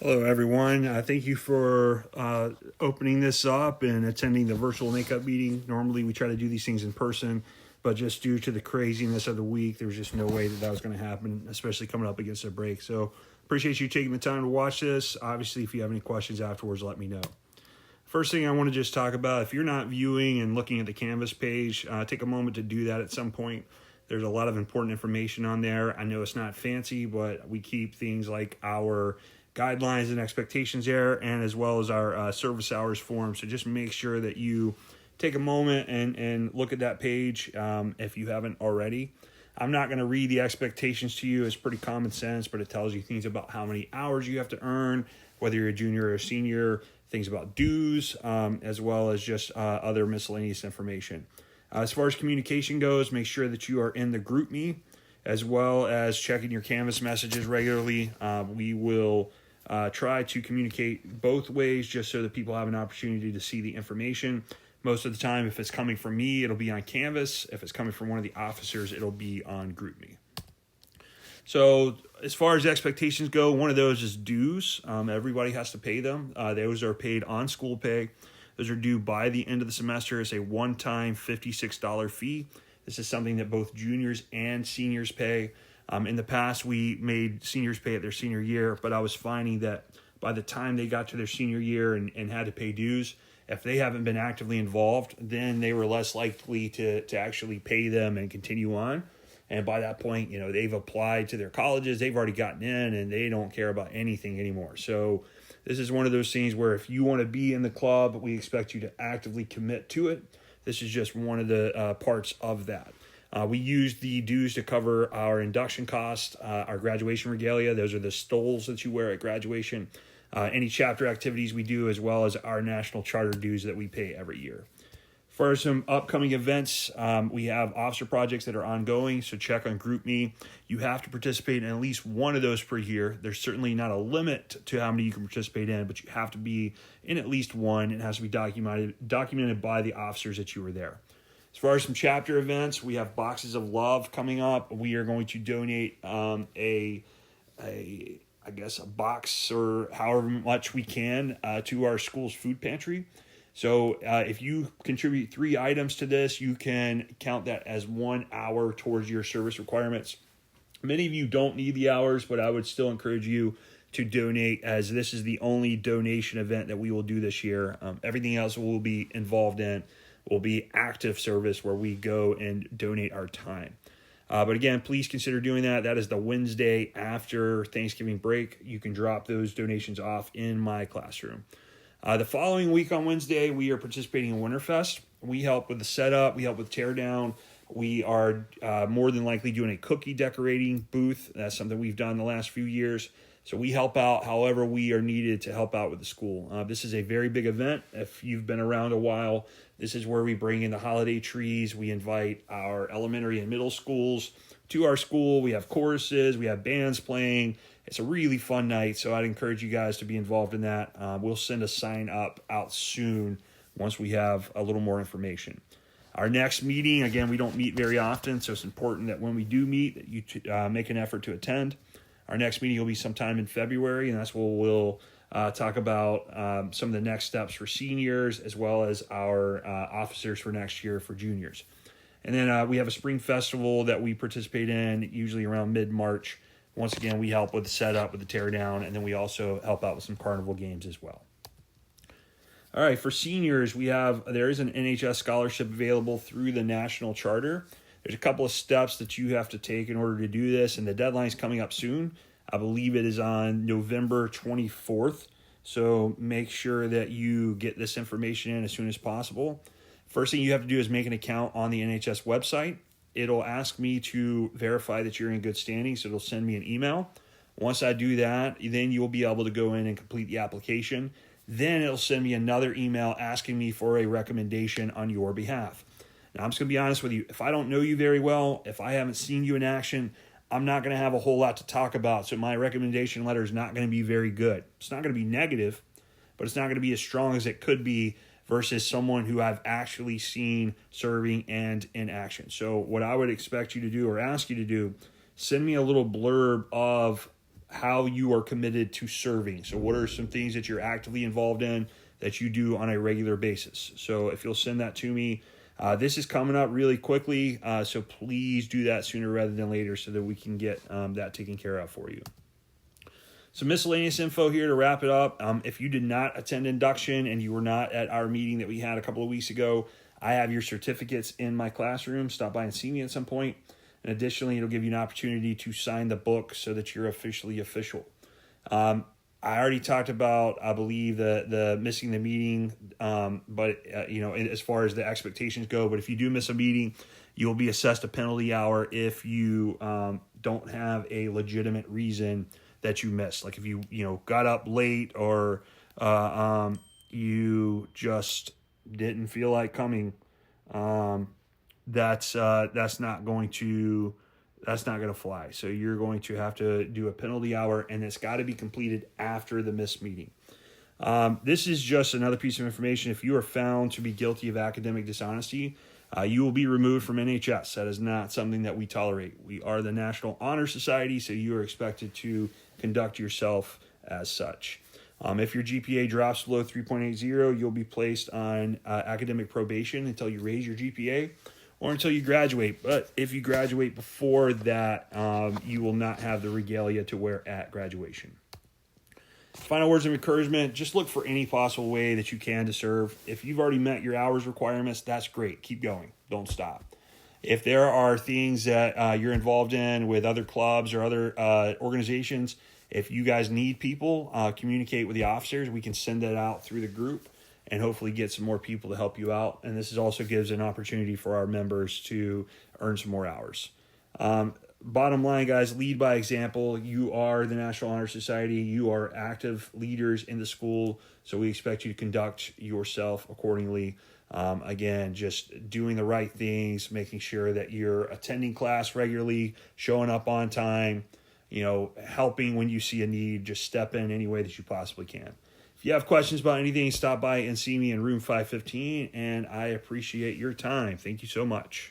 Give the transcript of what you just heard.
Hello, everyone. Thank you for opening this up and attending the virtual makeup meeting. Normally, we try to do these things in person, but just due to the craziness of the week, there was just no way that was going to happen, especially coming up against a break. So, appreciate you taking the time to watch this. Obviously, if you have any questions afterwards, let me know. First thing I want to just talk about, if you're not viewing and looking at the Canvas page, take a moment to do that at some point. There's a lot of important information on there. I know it's not fancy, but we keep things like our guidelines and expectations there, and as well as our service hours form. So just make sure that you take a moment and look at that page if you haven't already. I'm not going to read the expectations to you. It's pretty common sense, but it tells you things about how many hours you have to earn, whether you're a junior or a senior, things about dues, as well as just other miscellaneous information. As far as communication goes, make sure that you are in the GroupMe, as well as checking your Canvas messages regularly. We will try to communicate both ways just so that people have an opportunity to see the information. Most of the time, if it's coming from me, it'll be on Canvas. If it's coming from one of the officers, it'll be on GroupMe. So as far as expectations go, one of those is dues. Everybody has to pay them. Those are paid on school pay. Those are due by the end of the semester. It's a one-time $56 fee. This is something that both juniors and seniors pay. In the past, we made seniors pay at their senior year, but I was finding that by the time they got to their senior year and had to pay dues, if they haven't been actively involved, then they were less likely to actually pay them and continue on. And by that point, they've applied to their colleges, they've already gotten in, and they don't care about anything anymore. So this is one of those things where if you want to be in the club, we expect you to actively commit to it. This is just one of the parts of that. We use the dues to cover our induction costs, our graduation regalia. Those are the stoles that you wear at graduation. Any chapter activities we do, as well as our national charter dues that we pay every year. For some upcoming events, we have officer projects that are ongoing, so check on GroupMe. You have to participate in at least one of those per year. There's certainly not a limit to how many you can participate in, but you have to be in at least one. It has to be documented by the officers that you were there. As far as some chapter events, we have Boxes of Love coming up. We are going to donate a box or however much we can to our school's food pantry. So if you contribute 3 items to this, you can count that as 1 hour towards your service requirements. Many of you don't need the hours, but I would still encourage you to donate, as this is the only donation event that we will do this year. Everything else we'll be involved in will be active service where we go and donate our time. But again, please consider doing that. That is the Wednesday after Thanksgiving break. You can drop those donations off in my classroom. The following week on Wednesday, we are participating in Winterfest. We help with the setup. We help with teardown. We are more than likely doing a cookie decorating booth. That's something we've done the last few years. So we help out however we are needed to help out with the school. This is a very big event. If you've been around a while, this is where we bring in the holiday trees. We invite our elementary and middle schools to our school. We have choruses. We have bands playing. It's a really fun night, so I'd encourage you guys to be involved in that. We'll send a sign up out soon once we have a little more information. Our next meeting, again, we don't meet very often, so it's important that when we do meet, that you make an effort to attend. Our next meeting will be sometime in February, and that's where we'll talk about some of the next steps for seniors, as well as our officers for next year for juniors. And then we have a spring festival that we participate in, usually around mid-March. Once again, we help with the setup, with the teardown, and then we also help out with some carnival games as well. All right, for seniors, there is an NHS scholarship available through the National Charter. There's a couple of steps that you have to take in order to do this, and the deadline is coming up soon. I believe it is on November 24th, so make sure that you get this information in as soon as possible. First thing you have to do is make an account on the NHS website. It'll ask me to verify that you're in good standing, so it'll send me an email. Once I do that, then you'll be able to go in and complete the application. Then it'll send me another email asking me for a recommendation on your behalf. Now, I'm just going to be honest with you. If I don't know you very well, if I haven't seen you in action, I'm not going to have a whole lot to talk about. So my recommendation letter is not going to be very good. It's not going to be negative, but it's not going to be as strong as it could be versus someone who I've actually seen serving and in action. So what I would expect you to do or ask you to do, send me a little blurb of how you are committed to serving. So what are some things that you're actively involved in that you do on a regular basis? So if you'll send that to me, this is coming up really quickly, so please do that sooner rather than later so that we can get that taken care of for you. Some miscellaneous info here to wrap it up. If you did not attend induction and you were not at our meeting that we had a couple of weeks ago, I have your certificates in my classroom. Stop by and see me at some point. And additionally, it'll give you an opportunity to sign the book so that you're officially official. I already talked about, I believe, the missing the meeting, but as far as the expectations go. But if you do miss a meeting, you'll be assessed a penalty hour if you don't have a legitimate reason that you missed. Like if you got up late or you just didn't feel like coming, that's not going to fly. So you're going to have to do a penalty hour, and it's got to be completed after the missed meeting. This is just another piece of information. If you are found to be guilty of academic dishonesty, you will be removed from NHS. That is not something that we tolerate. We are the National Honor Society, so you are expected to conduct yourself as such. If your GPA drops below 3.80, you'll be placed on academic probation until you raise your GPA or until you graduate. But if you graduate before that, you will not have the regalia to wear at graduation. Final words of encouragement, just look for any possible way that you can to serve. If you've already met your hours requirements, that's great. Keep going. Don't stop. If there are things that you're involved in with other clubs or other organizations, if you guys need people, communicate with the officers. We can send that out through the group and hopefully get some more people to help you out. And this also gives an opportunity for our members to earn some more hours. Bottom line, guys, lead by example. You are the National Honor Society. You are active leaders in the school, so we expect you to conduct yourself accordingly. Again, just doing the right things, making sure that you're attending class regularly, showing up on time, helping when you see a need, just step in any way that you possibly can. If you have questions about anything, stop by and see me in room 515, and I appreciate your time. Thank you so much.